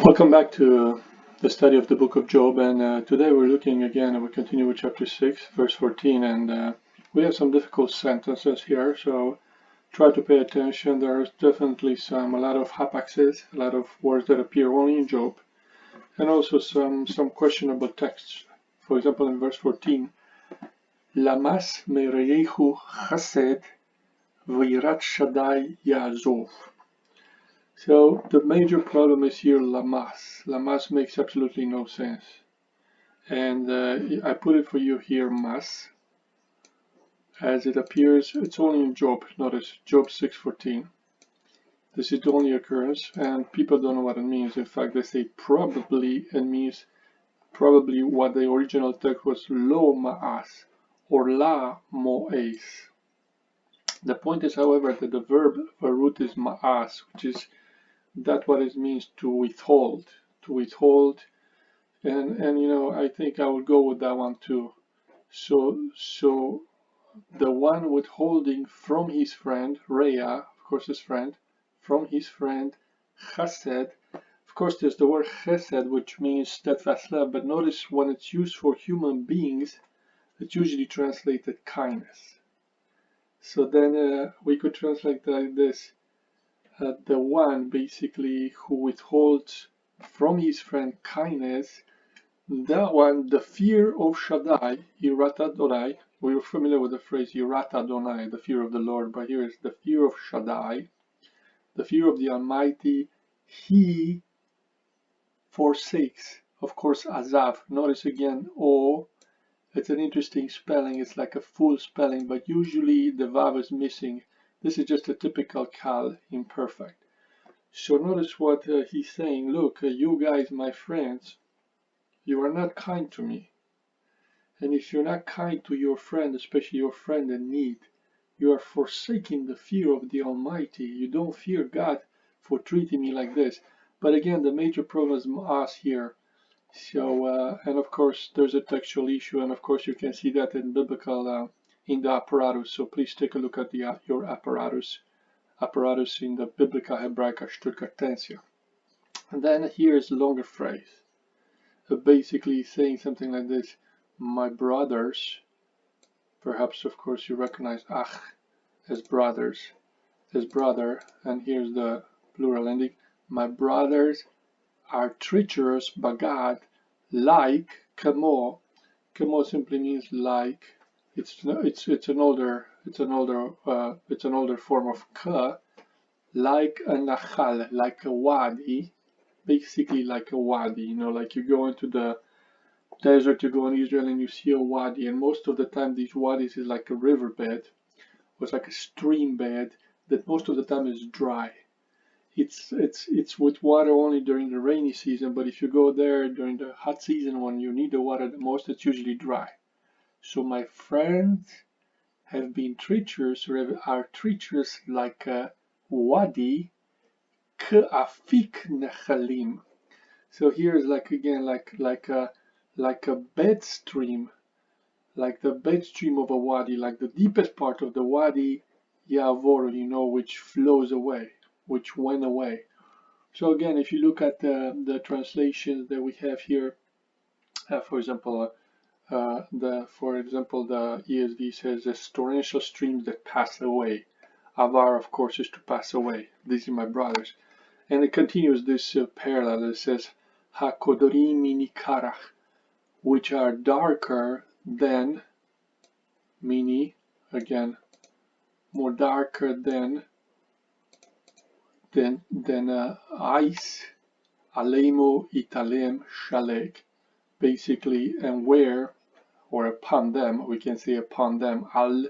Welcome back to the study of the book of Job, and today we're looking again, and we continue with chapter 6, verse 14, and we have some difficult sentences here, so try to pay attention. There's definitely a lot of hapaxes, a lot of words that appear only in Job, and also some questionable texts. For example, in verse 14, Lamas mereyehu chesed v'yirat Shaddai Ya'azov. So the major problem is here Lamas. Lamas makes absolutely no sense. And I put it for you here, mas, as it appears. It's only in Job. Notice Job 6:14. This is the only occurrence, and people don't know what it means. In fact, they say probably it means probably what the original text was lo ma'as or la mo'es. The point is, however, that the verb, the root is ma'as, which is that's what it means to withhold, and you know, I think I would go with that one too. So the one withholding from his friend Rhea, of course his friend, from his friend chesed. Of course there's the word chesed, which means steadfast love, but notice when it's used for human beings, it's usually translated kindness. So then we could translate like this: the one basically who withholds from his friend kindness, that one, the fear of Shaddai, Rata Donai. We're familiar with the phrase Rata Donai, the fear of the Lord, but here is the fear of Shaddai, the fear of the Almighty. He forsakes, of course, Azav. Notice again, O. It's an interesting spelling. It's like a full spelling, but usually the Vav is missing. This is just a typical Kal imperfect. So notice what he's saying. Look, you guys, my friends, you are not kind to me. And if you're not kind to your friend, especially your friend in need, you are forsaking the fear of the Almighty. You don't fear God for treating me like this. But again, the major problem is us here. So, and of course, there's a textual issue, and of course, you can see that in biblical, in the apparatus. So please take a look at the your apparatus in the biblical Hebraica Stuttgartensia. And then here's a longer phrase, basically saying something like this: my brothers, perhaps of course you recognize ach as brothers, as brother, and here's the plural ending: my brothers are treacherous bagad, like kamo. Kamo simply means like. It's an older form of ka, like a nachal, like a wadi, basically like a wadi. You know, like you go into the desert, you go in Israel and you see a wadi, and most of the time these wadis is like a riverbed, or it's like a stream bed that most of the time is dry. It's with water only during the rainy season, but if you go there during the hot season when you need the water the most, it's usually dry. So my friends have been treacherous, or are treacherous like a wadi, ka'afik nechalim. So here is like again like a bed stream, like the bed stream of a wadi, like the deepest part of the wadi, Yavor, you know, which flows away, which went away. So again, if you look at the translations that we have here, for example, the ESV says the torrential streams that pass away. Avar, of course, is to pass away. These are my brothers. And it continues this parallel. It says, HaKodorim minikarach, which are darker than, mini, again, more darker than ice, alemo italem shaleg, basically, and where, or upon them, we can say upon them, al,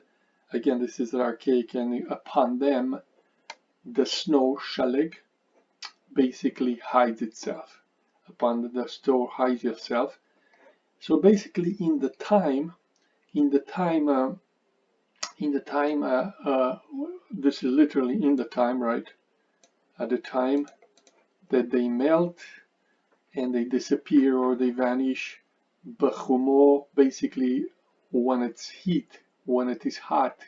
again, this is archaic, and upon them, the snow shaleg, basically hides itself. Upon the snow hides itself. So basically, in the time, this is literally in the time, right? At the time that they melt and they disappear or they vanish, Bechumo, basically when it's heat, when it is hot,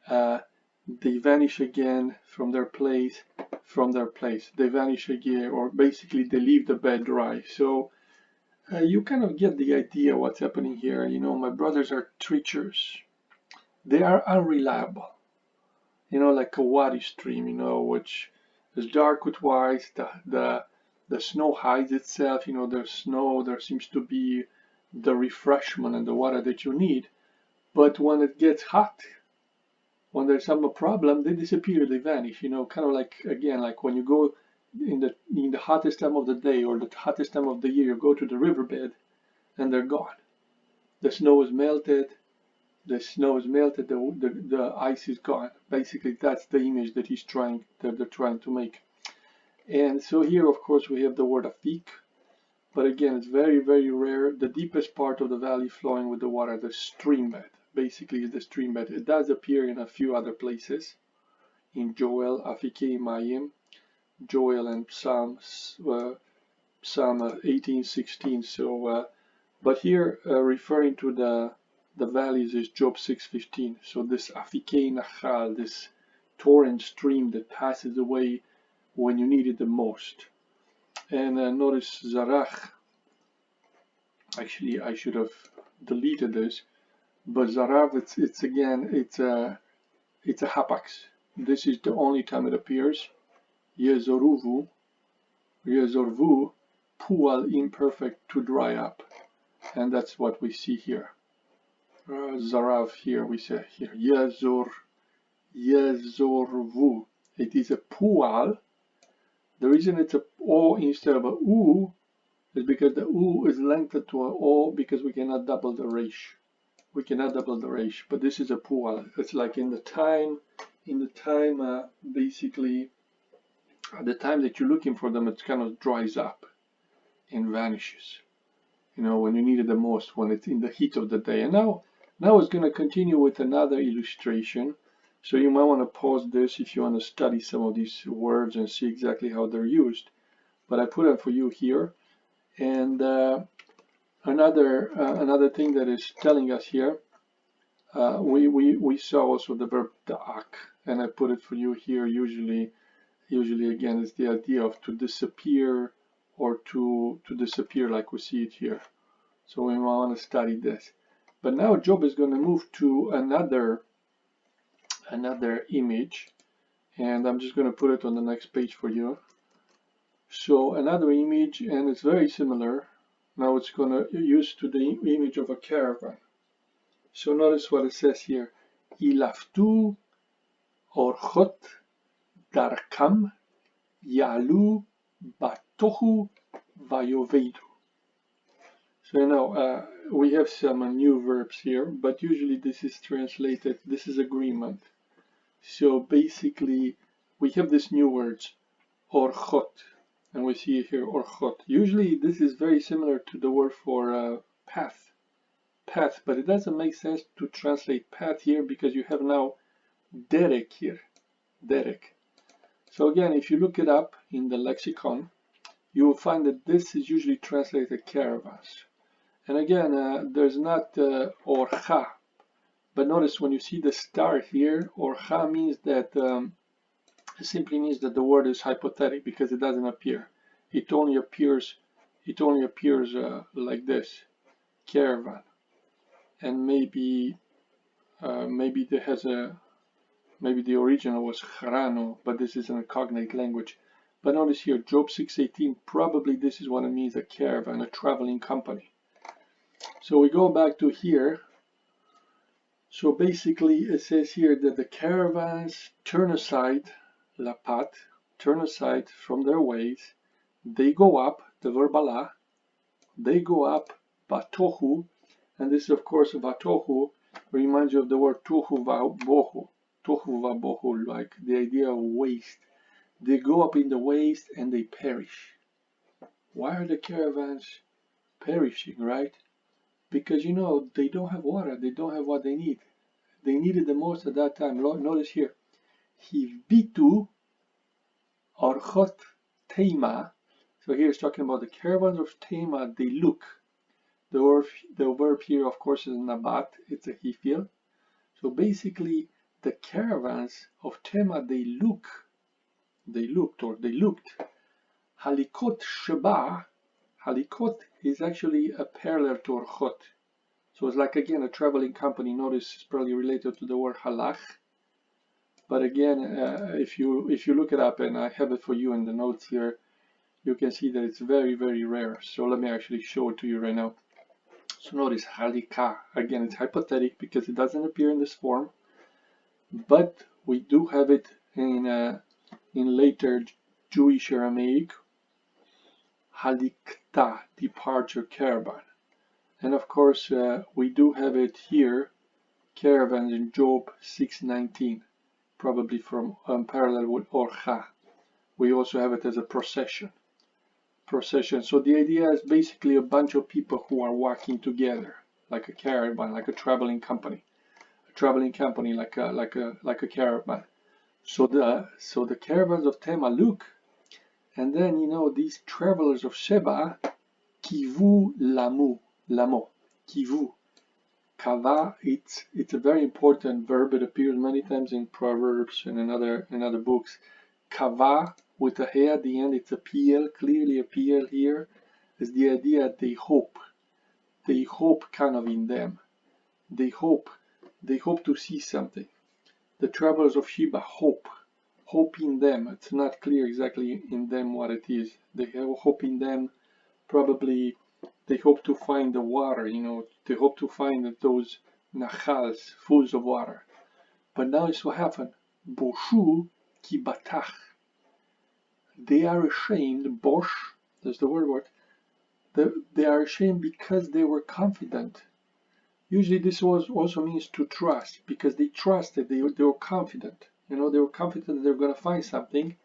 they vanish again from their place. from their place. They vanish again, or basically they leave the bed dry. So you kind of get the idea what's happening here. You know, my brothers are treacherous. They are unreliable. You know, like a wadi stream, you know, which is dark with white. The snow hides itself. You know, there's snow. There seems to be the refreshment and the water that you need. But when it gets hot, when there's some problem, they disappear, they vanish. You know, kind of like, again, like when you go in the hottest time of the day or the hottest time of the year, you go to the riverbed and they're gone. The snow is melted. The snow is melted. The ice is gone. Basically, that's the image that they're trying to make. And so here, of course, we have the word afik. But again, it's very, very rare. The deepest part of the valley flowing with the water, the stream bed, basically is the stream bed. It does appear in a few other places, in Joel, Afike, Mayim, Joel, and Psalm 18:16. So, but here, referring to the valleys is Job 6:15. So this Afike Nachal, this torrent stream that passes away when you need it the most. And notice Zarach. Actually, I should have deleted this, but Zarav, it's a hapax. This is the only time it appears. Yezorvu, pual imperfect, to dry up, and that's what we see here. Zarav here we say here Yezorvu. It is a pual. The reason it's a o instead of a u is because the u is lengthened to an o because we cannot double the resh. We cannot double the resh, but this is a pual. It's like in the time, basically, at the time that you're looking for them, it kind of dries up and vanishes. You know, when you need it the most, when it's in the heat of the day. And now it's going to continue with another illustration. So you might want to pause this if you want to study some of these words and see exactly how they're used. But I put them for you here. And another thing that is telling us here, we saw also the verb da'ak, and I put it for you here. Usually again, it's the idea of to disappear or to disappear, like we see it here. So we might want to study this. But now Job is going to move to another image, and I'm just going to put it on the next page for you. So another image, and it's very similar. Now it's going to use to the image of a caravan. So notice what it says here. Ilaftu orchot darkam yalu batohu vayovedu. So now we have some new verbs here, but usually this is translated, this is agreement. So basically we have these new words, orchot, and we see here orchot. Usually this is very similar to the word for path, but it doesn't make sense to translate path here because you have now derek here, derek. So again, if you look it up in the lexicon, you will find that this is usually translated caravans. And again, there's not orcha, but notice when you see the star here, orcha means that it simply means that the word is hypothetic because it doesn't appear. It only appears like this, caravan, and maybe there has maybe the original was charano, but this is in a cognate language. But notice here, Job 6:18, probably this is what it means, a caravan, a traveling company. So we go back to here. So basically it says here that the caravans turn aside, lapat, turn aside from their ways. They go up, the verb ala, they go up, batohu, and this of course batohu reminds you of the word tohu vabohu, like the idea of waste. They go up in the waste and they perish. Why are the caravans perishing, right? Because you know they don't have water, they don't have what they need. They needed the most at that time. Notice here, Hivitu orchot teima. So here it's talking about the caravans of Tema. They look. The verb here, of course, is nabat. It's a hifil. So basically, the caravans of Tema, they look. they looked, or they looked. Halikot Sheba, Halikot is actually a parallel to Orchot. So it's like, again, a traveling company. Notice it's probably related to the word halach. But again, if you look it up, and I have it for you in the notes here, you can see that it's very, very rare. So let me actually show it to you right now. So notice halika. Again, it's hypothetic because it doesn't appear in this form, but we do have it in later Jewish Aramaic. Halikta, departure caravan. And of course, we do have it here, caravans in Job 6:19, probably from parallel with Orcha. We also have it as a procession. So the idea is basically a bunch of people who are walking together, like a caravan, like a traveling company. A traveling company, like a caravan. So the caravans of Tema look, and then these travelers of Sheba, kivu lamo, kivu. Kava, it's a very important verb. It appears many times in Proverbs and in other books. Kava with a he at the end, it's a PL, clearly a PL here, is the idea they hope. They hope kind of in them. They hope to see something. The travelers of Sheba hope in them. It's not clear exactly in them what it is. They have hope in them. Probably they hope to find the water, they hope to find those nachals, full of water. But now it's what happened. Boshu ki batach. They are ashamed, bosh, that's the word. They are ashamed because they were confident. Usually this also means to trust, because they trusted, they were confident. They were confident that they were going to find something.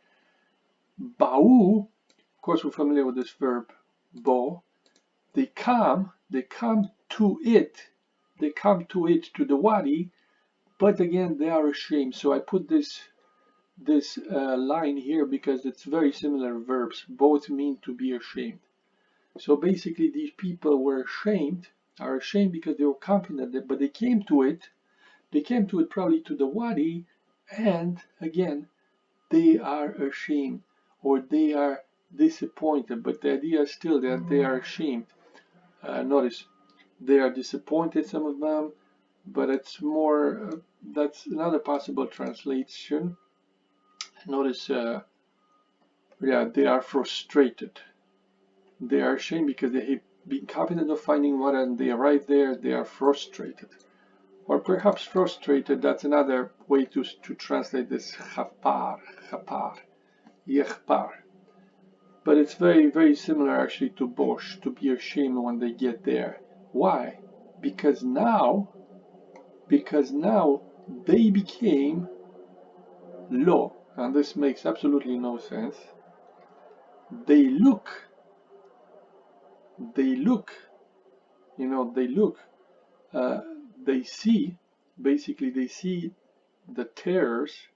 Ba'u, of course we're familiar with this verb, bo. They come to it, to the wadi, but again they are ashamed. So I put this line here because it's very similar verbs. Both mean to be ashamed. So basically these people are ashamed because they were confident, but they came to it probably to the wadi, and again they are ashamed, or they are disappointed, but the idea is still that they are ashamed. Notice they are disappointed, some of them, but it's more, that's another possible translation. Notice, they are frustrated. They are ashamed because they have been confident of finding water, and they arrive there, they are frustrated. Or perhaps frustrated, that's another way to translate this, chapar, yechpar. But it's very, very similar actually to bosh, to be ashamed when they get there. Why? Because now they became lo, and this makes absolutely no sense. They look, they see, basically they see the terrors,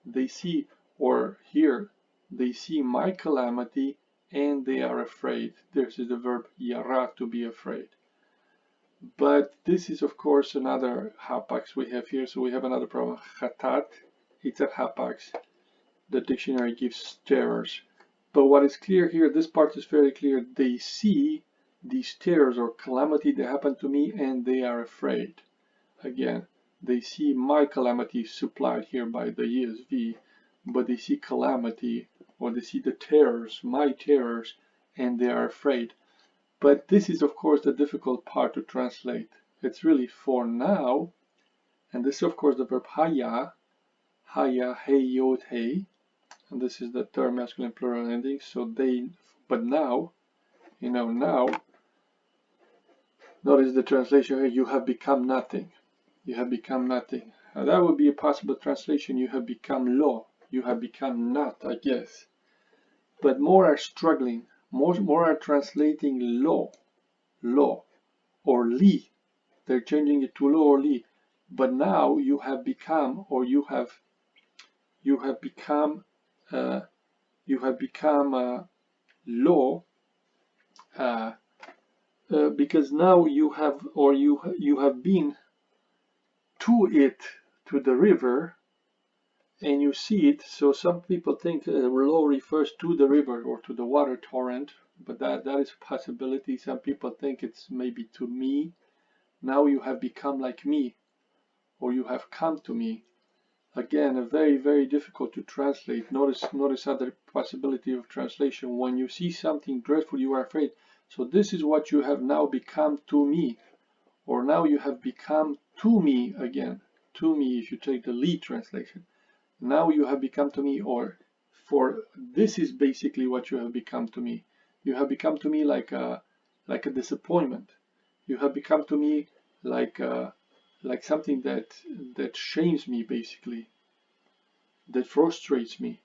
they see, or here, they see my calamity, and they are afraid. This is the verb yara, to be afraid. But this is, of course, another hapax we have here. So we have another problem. Chatat, it's a hapax. The dictionary gives terrors. But what is clear here, this part is very clear. They see these terrors or calamity that happen to me, and they are afraid. Again, they see my calamity supplied here by the ESV, but they see calamity, or they see the terrors, my terrors, and they are afraid. But this is, of course, the difficult part to translate. It's really for now, and this is, of course, the verb haya, hey, yod, hey, and this is the third masculine plural ending. So they, but now, now, notice the translation here, you have become nothing. You have become nothing. Now, that would be a possible translation. You have become lo. You have become not, I guess. But more are struggling. More are translating lo, or li. They're changing it to lo or li. But now you have become, or you have become lo, because now you have, or you have been to it, to the river, and you see it. So some people think law refers to the river or to the water torrent, but that is a possibility. Some people think it's maybe to me. Now you have become like me, or you have come to me. Again, a very, very difficult to translate. Notice other possibility of translation. When you see something dreadful, you are afraid. So this is what you have now become to me, or now you have become to me again. To me, if you take the Lee translation. Now you have become to me, or for this is basically what you have become to me. You have become to me like a disappointment. You have become to me like something that shames me, basically, that frustrates me.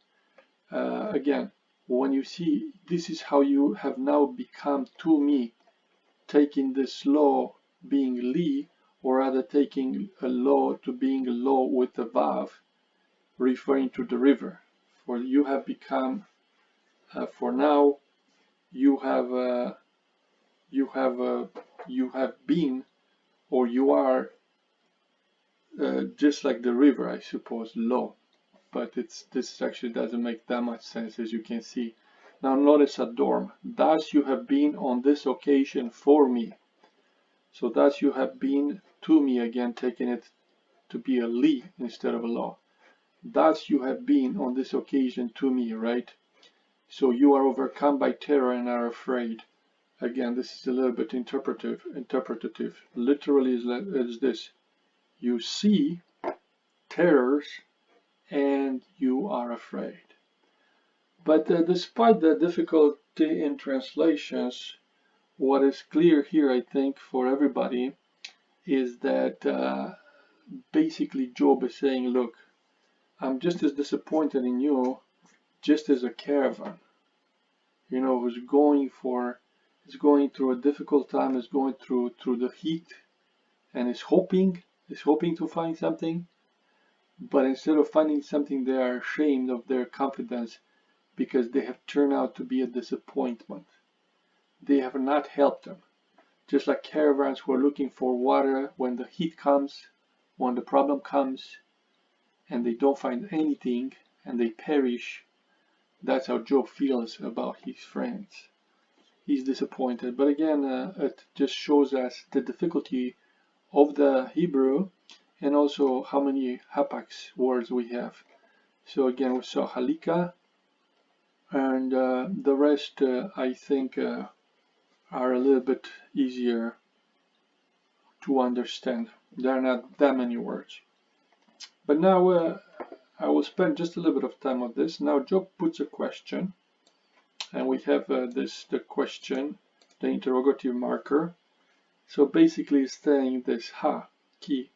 Again, when you see this is how you have now become to me, taking this law being li, or rather taking a law to being a law with a vav, referring to the river. For you have become, for now, you have been, or you are just like the river, I suppose, law. But this actually doesn't make that much sense, as you can see. Now notice adorn. Thus you have been on this occasion for me. So thus you have been to me, again taking it to be a li instead of a law. Thus you have been on this occasion to me, right? So you are overcome by terror and are afraid. Again, this is a little bit interpretative. Literally is this: you see terrors and you are afraid. But despite the difficulty in translations, what is clear here, I think, for everybody is that basically Job is saying, look, I'm just as disappointed in you just as a caravan, who's going through a difficult time, is going through the heat, and is hoping to find something, but instead of finding something, they are ashamed of their confidence because they have turned out to be a disappointment. They have not helped them. Just like caravans who are looking for water when the heat comes, when the problem comes, and they don't find anything and they perish. That's how Job feels about his friends. He's disappointed. But again, it just shows us the difficulty of the Hebrew and also how many hapax words we have. So again, we saw halika, and the rest I think are a little bit easier to understand. There are not that many words. But now I will spend just a little bit of time on this. Now Job puts a question, and we have the question, the interrogative marker. So basically it's saying this: ha, ki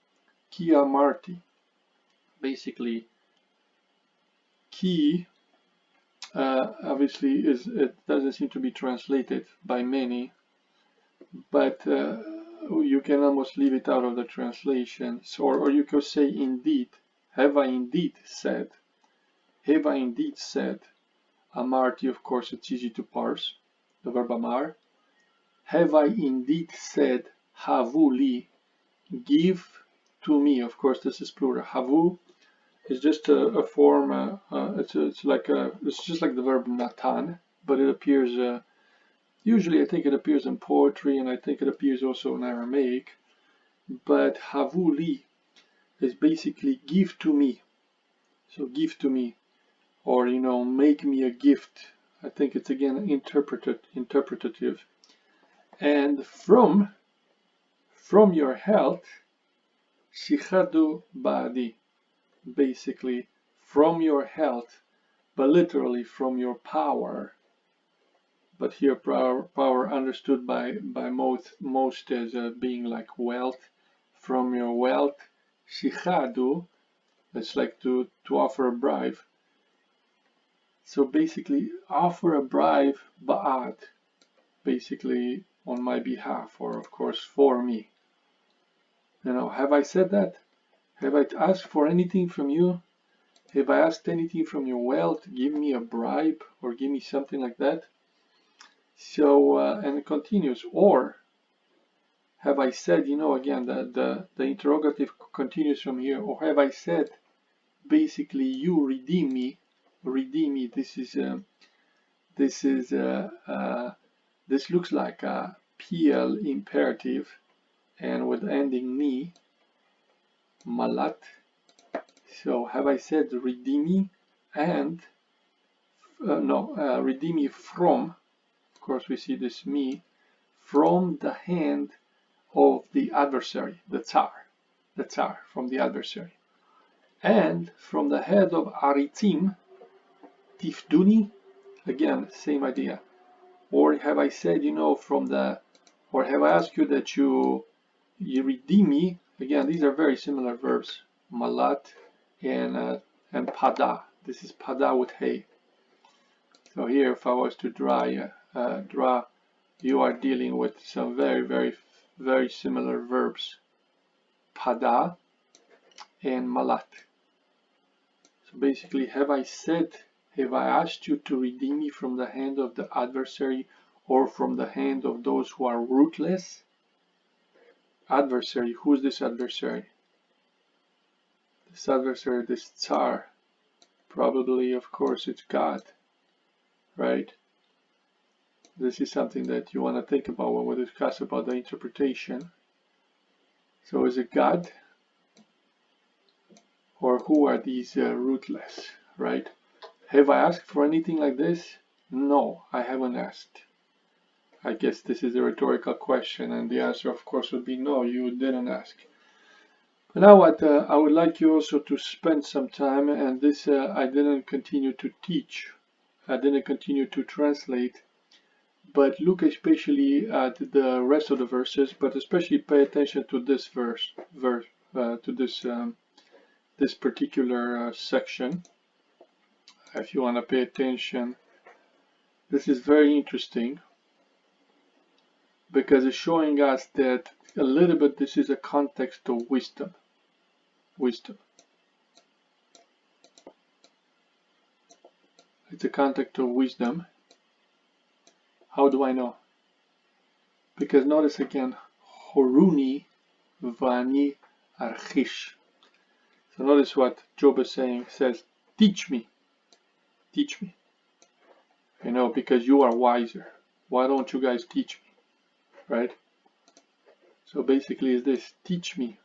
amarti. Basically, ki obviously it doesn't seem to be translated by many, but you can almost leave it out of the translation. So, or you could say indeed. Have I indeed said? Have I indeed said? Amarti, of course, it's easy to parse, the verb amar. Have I indeed said, havu li, give to me? Of course, this is plural. Havu is just a form. It's just like the verb natan, but it appears usually. I think it appears in poetry, and I think it appears also in Aramaic. But havu li is basically give to me. So give to me, or make me a gift. I think it's again interpretative. And from your health, shichadu badi, basically from your health, but literally from your power. But here power understood by most as being like wealth. From your wealth, shichadu, it's like to offer a bribe. So basically offer a bribe ba'ad, basically on my behalf, or of course for me. Have I said that? Have I asked for anything from you? Have I asked anything from your wealth? Give me a bribe or give me something like that. So and it continues. Or have I said, again the interrogative continues from here. Or have I said basically you redeem me. Redeem me. This looks like a PL imperative, and with ending me, malat. So have I said redeem me and redeem me from? Of course, we see this me from the hand of the adversary, the Tsar from the adversary, and from the head of Aritim, Tifduni. Again, same idea. Or have I said, or have I asked you that you redeem me? Again, these are very similar verbs, malat and pada. This is pada with hay. So here, if I was to draw, you are dealing with some very, very, very similar verbs, pada and malat. So basically, have I asked you to redeem me from the hand of the adversary or from the hand of those who are rootless? Adversary, who's this adversary? This adversary, this Tsar, probably, of course, it's God, right? This is something that you want to think about when we discuss about the interpretation. So is it God? Or who are these rootless, right? Have I asked for anything like this? No, I haven't asked. I guess this is a rhetorical question, and the answer, of course, would be no, you didn't ask. But now what I would like you also to spend some time, and this I didn't continue to teach, I didn't continue to translate, but look especially at the rest of the verses, but especially pay attention to this this particular section. If you want to pay attention, this is very interesting because it's showing us that a little bit this is a context of wisdom. It's a context of wisdom. How do I know? Because notice again, Horuni Vani Archish. So notice what Job is saying, says, teach me, because you are wiser. Why don't you guys teach me, right? So basically is this, teach me.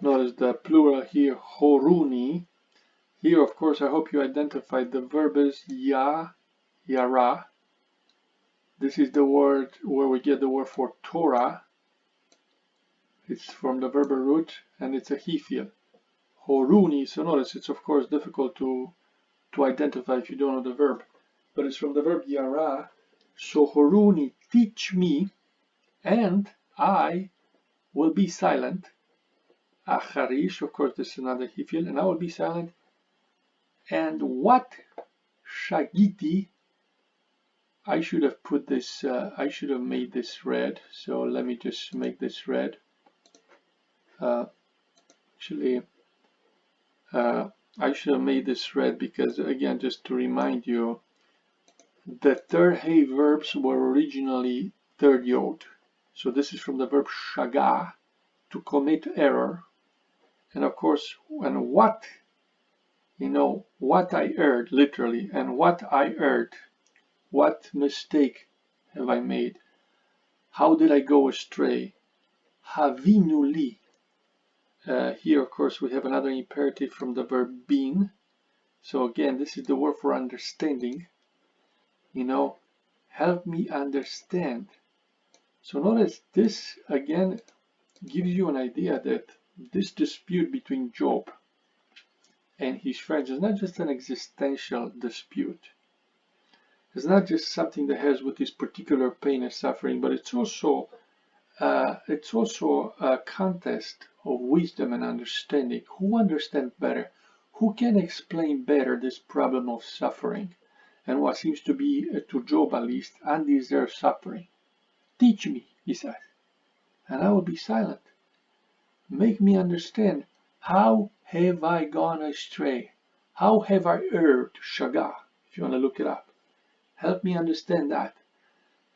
Notice the plural here, Horuni. Here, of course, I hope you identified the verb is yara. This is the word where we get the word for Torah. It's from the verbal root, and it's a hifil. Horuni, so notice it's of course difficult to identify if you don't know the verb, but it's from the verb yara. So Horuni, teach me, and I will be silent. Acharish, of course, this is another hifil, and I will be silent. And what shagiti, I should have put this, I should have made this red, so let me just make this red. I should have made this red because, again, just to remind you, the third hey verbs were originally third yod. So this is from the verb shaga, to commit error. And of course, and what I erred, literally, and what I erred, what mistake have I made? How did I go astray? Havinuli. Here, of course, we have another imperative from the verb being. So again, this is the word for understanding. Help me understand. So notice this, again, gives you an idea that this dispute between Job and his friends is not just an existential dispute. It's not just something that has with this particular pain and suffering, but it's also a contest of wisdom and understanding. Who understands better? Who can explain better this problem of suffering and what seems to be, to Job at least, undeserved suffering? Teach me, he says, and I will be silent. Make me understand. How have I gone astray? How have I erred? Shaga, if you want to look it up. Help me understand that.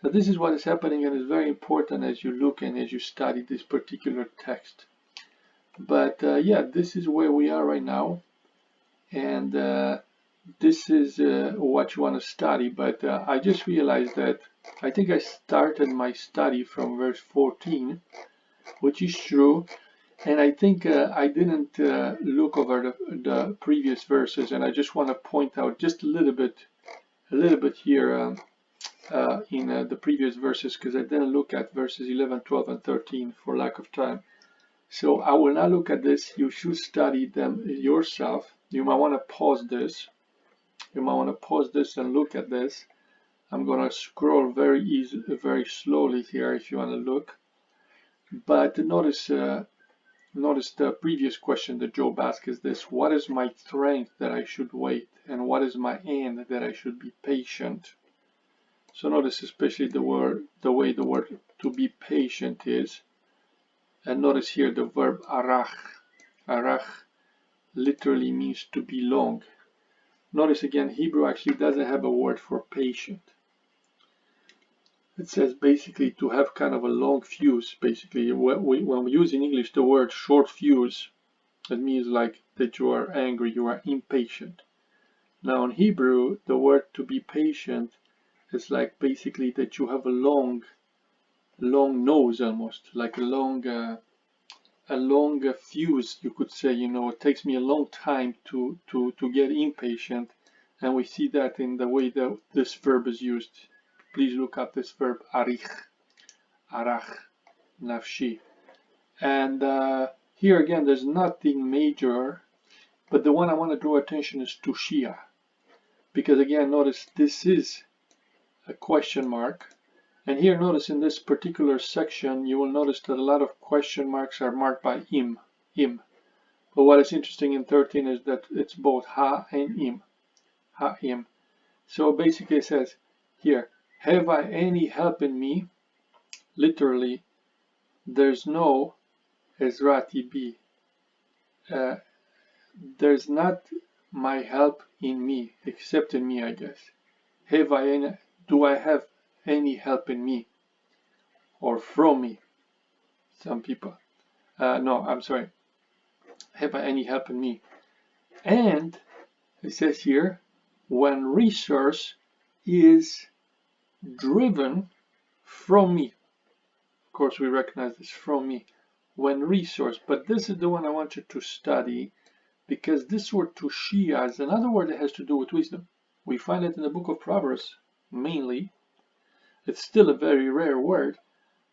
So this is what is happening, and is very important as you look and as you study this particular text. But yeah, this is where we are right now, and this is what you want to study. But I just realized that I think I started my study from verse 14, which is true. And I think I didn't look over the previous verses, and I just want to point out just a little bit here in the previous verses, because I didn't look at verses 11, 12, and 13 for lack of time. So I will not look at this. You should study them yourself. You might want to pause this. You might want to pause this and look at this. I'm going to scroll very slowly here if you want to look. But notice the previous question that Job asked is this: what is my strength that I should wait, and what is my end that I should be patient? So notice especially the way the word to be patient is, and notice here the verb arach. Arach literally means to be long. Notice again, Hebrew actually doesn't have a word for patient. It says basically to have kind of a long fuse. Basically, when we use in English the word short fuse, it means like that you are angry, you are impatient. Now in Hebrew, the word to be patient is like basically that you have a long nose, almost like a long fuse, you could say. It takes me a long time to get impatient, and we see that in the way that this verb is used. Please look up this verb arich, arach, nafshi. And here again, there's nothing major, but the one I want to draw attention is to Shia, because again, notice this is a question mark. And here, notice in this particular section, you will notice that a lot of question marks are marked by im. But what is interesting in 13 is that it's both ha and im. Ha, im. So basically it says here, have I any help in me? Literally, there's no Ezrati be. There's not my help in me, except in me, I guess. Do I have any help in me? Or from me? Some people. No, I'm sorry. Have I any help in me? And it says here, when resource is driven from me. Of course, we recognize this from me. When resource, but this is the one I want you to study, because this word tushia is another word that has to do with wisdom. We find it in the book of Proverbs mainly. It's still a very rare word,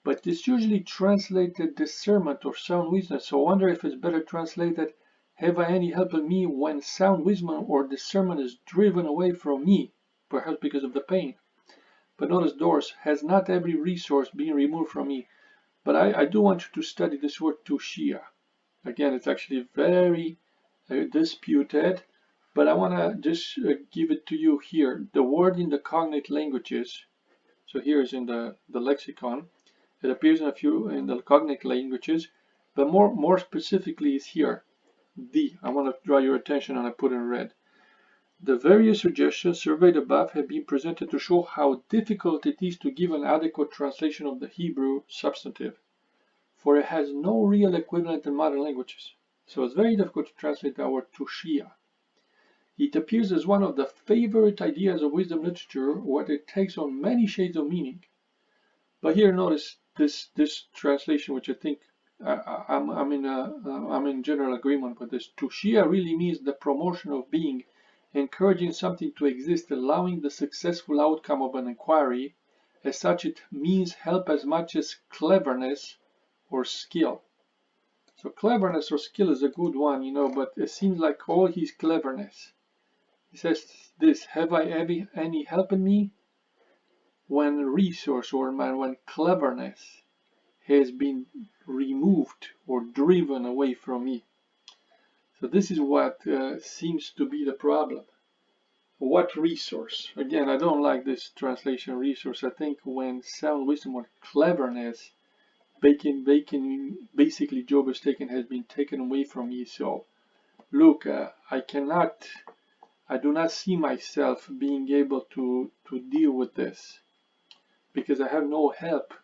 but it's usually translated discernment or sound wisdom. So I wonder if it's better translated, have I any help in me when sound wisdom or discernment is driven away from me, perhaps because of the pain. But notice Doris, has not every resource been removed from me. But I do want you to study this word tushia. Again, it's actually very disputed, but I want to just give it to you here. The word in the cognate languages, so here is in the lexicon, it appears in a few in the cognate languages, but more specifically is here. I want to draw your attention and I put in red. The various suggestions surveyed above have been presented to show how difficult it is to give an adequate translation of the Hebrew substantive, for it has no real equivalent in modern languages. So it's very difficult to translate the word tushia. It appears as one of the favorite ideas of wisdom literature, where it takes on many shades of meaning. But here, notice this translation, which I think I'm in general agreement with this. Tushia really means the promotion of being, encouraging something to exist, allowing the successful outcome of an inquiry. As such, it means help as much as cleverness or skill. So cleverness or skill is a good one, but it seems like all his cleverness. He says this, have I any help in me? When resource or when cleverness has been removed or driven away from me. So this is what seems to be the problem. What resource? Again, I don't like this translation resource. I think when sound wisdom or cleverness, basically Job has been taken away from me. So look, I do not see myself being able to deal with this, because I have no help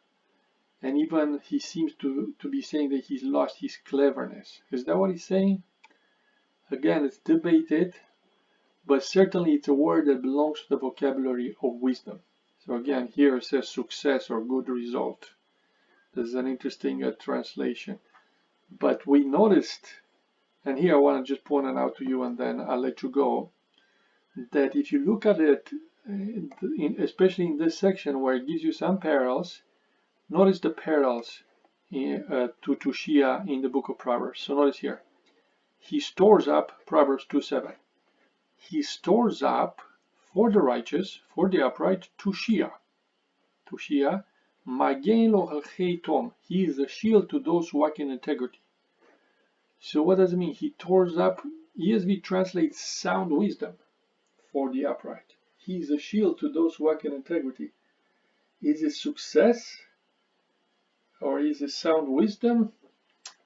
And even he seems to be saying that he's lost his cleverness. Is that what he's saying? Again, it's debated, but certainly it's a word that belongs to the vocabulary of wisdom. So again, here it says success or good result. This is an interesting translation. But we noticed, and here I want to just point it out to you and then I'll let you go, that if you look at it, especially in this section where it gives you some parallels, notice the parallels to Shia in the book of Proverbs. So notice here, he stores up, Proverbs 2:7. He stores up for the righteous, for the upright, to Shia. Magen lo halchei tom. He is a shield to those who walk in integrity. So what does it mean? He stores up, ESV translates sound wisdom for the upright. He is a shield to those who walk in integrity. Is it success or is it sound wisdom?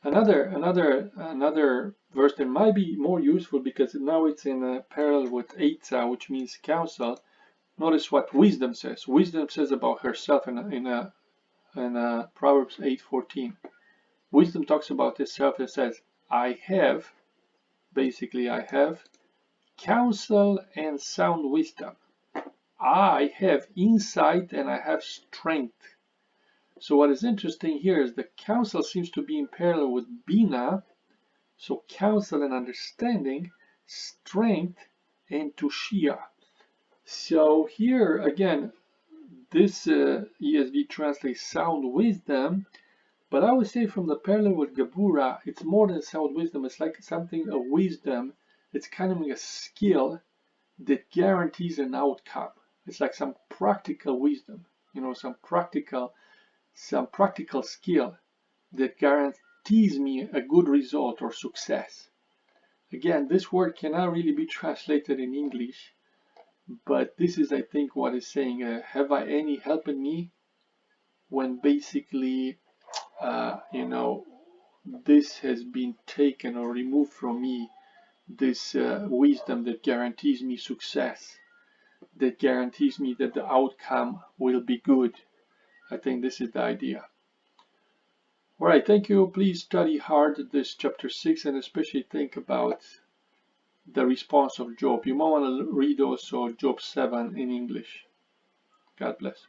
Another verse that might be more useful because now it's in a parallel with Eitzah, which means counsel. Notice what wisdom says. Wisdom says about herself in Proverbs 8:14. Wisdom talks about herself and says, I have counsel and sound wisdom. I have insight and I have strength. So what is interesting here is the counsel seems to be in parallel with Bina. So counsel and understanding, strength, and Tushia. So here again, this ESV translates sound wisdom, but I would say from the parallel with Gebura, it's more than sound wisdom. It's like something of wisdom. It's kind of like a skill that guarantees an outcome. It's like some practical wisdom, some practical skill that guarantees me a good result or success. Again, this word cannot really be translated in English, but this is, I think, what it's saying. Have I any help in me? When basically, this has been taken or removed from me, this wisdom that guarantees me success, that guarantees me that the outcome will be good. I think this is the idea. All right, thank you. Please study hard this chapter 6 and especially think about the response of Job. You might want to read also Job 7 in English. God bless.